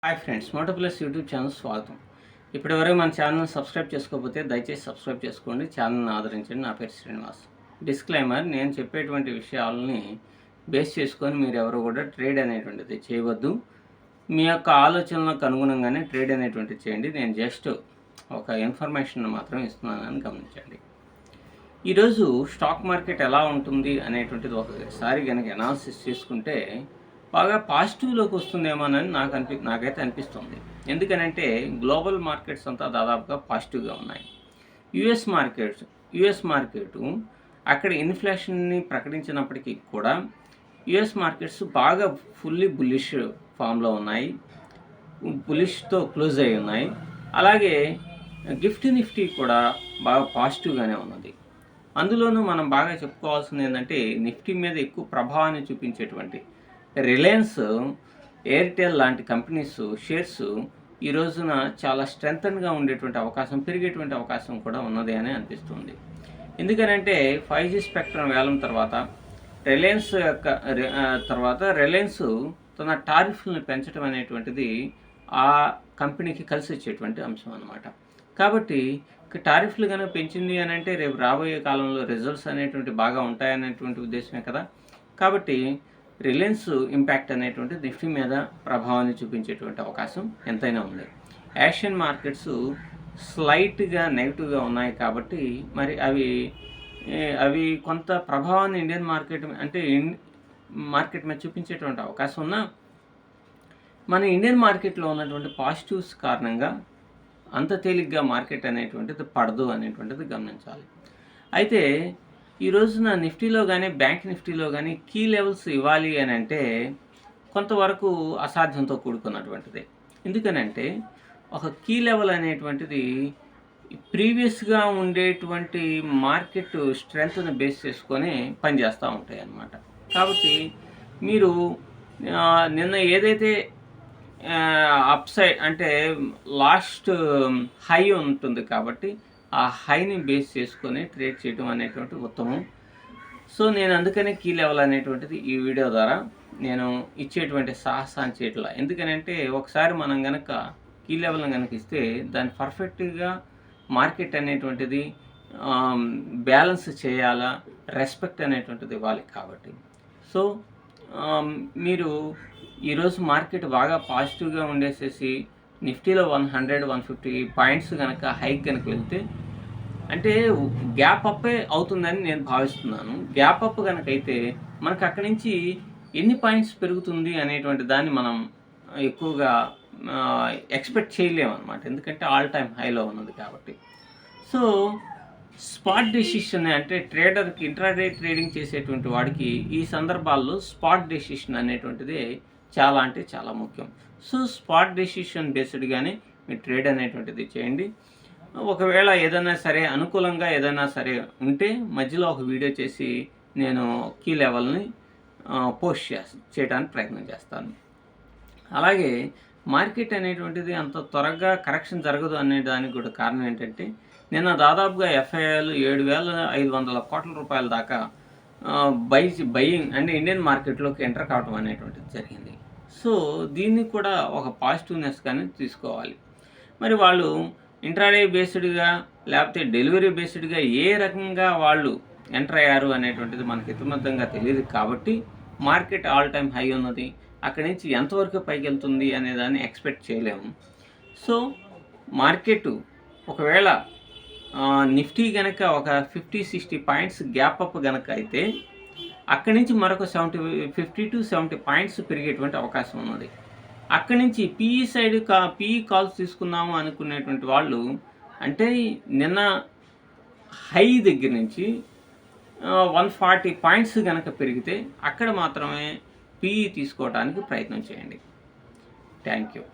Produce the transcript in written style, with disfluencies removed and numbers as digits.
Hi friends, Moto Plus YouTube channel స్వాగతం. ఇప్పటివరకు మన ఛానల్ని సబ్స్క్రైబ్ చేసుకోకపోతే దయచేసి సబ్స్క్రైబ్ చేసుకోండి, ఛానల్ని ఆదరించండి. నా పేరు శ్రీనివాస్. డిస్క్లైమర్: నేను చెప్పేటువంటి విషయాలని బేస్ చేసుకొని మీరు ఎవరు కూడా ట్రేడ్ అనేటువంటిది చేయవద్దు. మీ యొక్క ఆలోచనలకు అనుగుణంగానే ట్రేడ్ అనేటువంటిది చేయండి. నేను జస్ట్ ఒక ఇన్ఫర్మేషన్ మాత్రం ఇస్తున్నానని గమనించండి. ఈరోజు స్టాక్ మార్కెట్ ఎలా ఉంటుంది అనేటువంటిది ఒకసారి కనుక అనాలిసిస్ చేసుకుంటే బాగా పాజిటివ్లోకి వస్తుందేమోనని నాకైతే అనిపిస్తుంది. ఎందుకనంటే గ్లోబల్ మార్కెట్స్ అంతా దాదాపుగా పాజిటివ్గా ఉన్నాయి. యుఎస్ మార్కెట్ అక్కడ ఇన్ఫ్లేషన్ని ప్రకటించినప్పటికీ కూడా యుఎస్ మార్కెట్స్ బాగా ఫుల్లీ బుల్లిష్ ఫామ్లో ఉన్నాయి, బుల్లిష్తో క్లోజ్ అయి ఉన్నాయి. అలాగే నిఫ్టీ కూడా బాగా పాజిటివ్గానే ఉన్నది. అందులోనూ మనం బాగా చెప్పుకోవాల్సింది ఏంటంటే నిఫ్టీ మీద ఎక్కువ ప్రభావాన్ని చూపించేటువంటి రిలయన్స్, ఎయిర్టెల్ లాంటి కంపెనీస్ షేర్స్ ఈ రోజున చాలా స్ట్రెంగ్తన్గా ఉండేటువంటి అవకాశం, పెరిగేటువంటి అవకాశం కూడా ఉన్నది అని అనిపిస్తుంది. ఎందుకనంటే 5G స్పెక్ట్రమ్ వేలం తర్వాత రిలయన్స్ తన టారిఫ్లను పెంచడం అనేటువంటిది ఆ కంపెనీకి కలిసి వచ్చేటువంటి అంశం అన్నమాట. కాబట్టి టారిఫ్లు కనుక పెంచింది అని అంటే రేపు రాబోయే కాలంలో రిజల్ట్స్ అనేటువంటి బాగా ఉంటాయనేటువంటి ఉద్దేశమే కదా. కాబట్టి రిలయన్స్ ఇంపాక్ట్ అనేటువంటి నిఫ్టీ మీద ప్రభావాన్ని చూపించేటువంటి అవకాశం ఎంతైనా ఉంది. ఏషియన్ మార్కెట్స్ స్లైట్గా నెగిటివ్గా ఉన్నాయి కాబట్టి మరి అవి కొంత ప్రభావాన్ని ఇండియన్ మార్కెట్ మీద చూపించేటువంటి అవకాశం ఉన్నా మన ఇండియన్ మార్కెట్లో ఉన్నటువంటి పాజిటివ్స్ కారణంగా అంత తేలిగ్గా మార్కెట్ అనేటువంటిది పడదు అనేటువంటిది గమనించాలి. అయితే ఈ రోజున నిఫ్టీలో కానీ బ్యాంక్ నిఫ్టీలో కానీ కీ లెవెల్స్ ఇవ్వాలి అని అంటే కొంతవరకు అసాధ్యంతో కూడుకున్నటువంటిది. ఎందుకనంటే ఒక కీ లెవెల్ అనేటువంటిది ప్రీవియస్గా ఉండేటువంటి మార్కెట్ స్ట్రెంగ్త్ని బేస్ చేసుకొని పనిచేస్తూ ఉంటాయి అన్నమాట. కాబట్టి మీరు నిన్న ఏదైతే అప్సైడ్ అంటే లాస్ట్ హై ఉంటుంది కాబట్టి ఆ హైని బేస్ చేసుకొని ట్రేడ్ చేయడం అనేటువంటి ఉత్తమం. సో నేను అందుకనే కీ లెవెల్ అనేటువంటిది ఈ వీడియో ద్వారా నేను ఇచ్చేటువంటి సాహసాన్ని చేయట్లా. ఎందుకనంటే ఒకసారి మనం కనుక కీ లెవెల్ని కనుక ఇస్తే దాన్ని పర్ఫెక్ట్గా మార్కెట్ అనేటువంటిది బ్యాలెన్స్ చేయాలా, రెస్పెక్ట్ అనేటువంటిది ఇవ్వాలి. కాబట్టి సో మీరు ఈరోజు మార్కెట్ బాగా పాజిటివ్గా ఉండేసేసి నిఫ్టీలో 100-150 పాయింట్స్ కనుక హైక్ కనుక వెళ్తే అంటే గ్యాప్ అప్పే అవుతుందని నేను భావిస్తున్నాను. గ్యాప్ అప్ కనుక అయితే మనకు అక్కడి నుంచి ఎన్ని పాయింట్స్ పెరుగుతుంది అనేటువంటి దాన్ని మనం ఎక్కువగా ఎక్స్పెక్ట్ చేయలేము అనమాట. ఎందుకంటే ఆల్ టైమ్ హైలో ఉన్నది కాబట్టి. సో స్పాట్ డెసిషన్ అంటే ట్రేడర్కి, ఇంట్రాడే ట్రేడింగ్ చేసేటువంటి వాడికి ఈ సందర్భాల్లో స్పాట్ డెసిషన్ అనేటువంటిది చాలా ముఖ్యం. సో స్పాట్ డెసిషన్ బేస్డ్గానే మీరు ట్రేడ్ అనేటువంటిది చేయండి. ఒకవేళ ఏదైనా సరే అనుకూలంగా ఏదైనా సరే ఉంటే మధ్యలో ఒక వీడియో చేసి నేను కీ లెవెల్ని పోస్ట్ చేయడానికి ప్రయత్నం చేస్తాను. అలాగే మార్కెట్ అనేటువంటిది అంత త్వరగా కరెక్షన్ జరగదు అనే దానికి కూడా కారణం ఏంటంటే నిన్న దాదాపుగా ఎఫ్ఐఐలు 7,500 కోట్ల రూపాయల దాకా బయింగ్ అంటే ఇండియన్ మార్కెట్లోకి ఎంటర్ కావడం అనేటువంటిది జరిగింది. సో దీన్ని కూడా ఒక పాజిటివ్నెస్గానే తీసుకోవాలి. మరి వాళ్ళు ఇంట్రాడే బేస్డ్గా లేకపోతే డెలివరీ బేస్డ్గా ఏ రకంగా వాళ్ళు ఎంటర్ అయ్యారు అనేటువంటిది మనకి ఇతిమధ్యంగా తెలియదు. కాబట్టి మార్కెట్ ఆల్ టైమ్ హై ఉన్నది, అక్కడి నుంచి ఎంతవరకు పైకి వెళ్తుంది అనే దాన్ని ఎక్స్పెక్ట్ చేయలేము. సో మార్కెట్ ఒకవేళ నిఫ్టీ కనుక ఒక 50-60 పాయింట్స్ గ్యాప్ అప్ కనుక అయితే అక్కడి నుంచి మరొక 50-70 పాయింట్స్ పెరిగేటువంటి అవకాశం ఉన్నది. అక్కడి నుంచి పీఈ కాల్స్ తీసుకుందాము అనుకునేటువంటి వాళ్ళు అంటే నిన్న హై దగ్గర నుంచి 140 పాయింట్స్ కనుక పెరిగితే అక్కడ మాత్రమే పీఈ తీసుకోవడానికి ప్రయత్నం చేయండి. Thank you.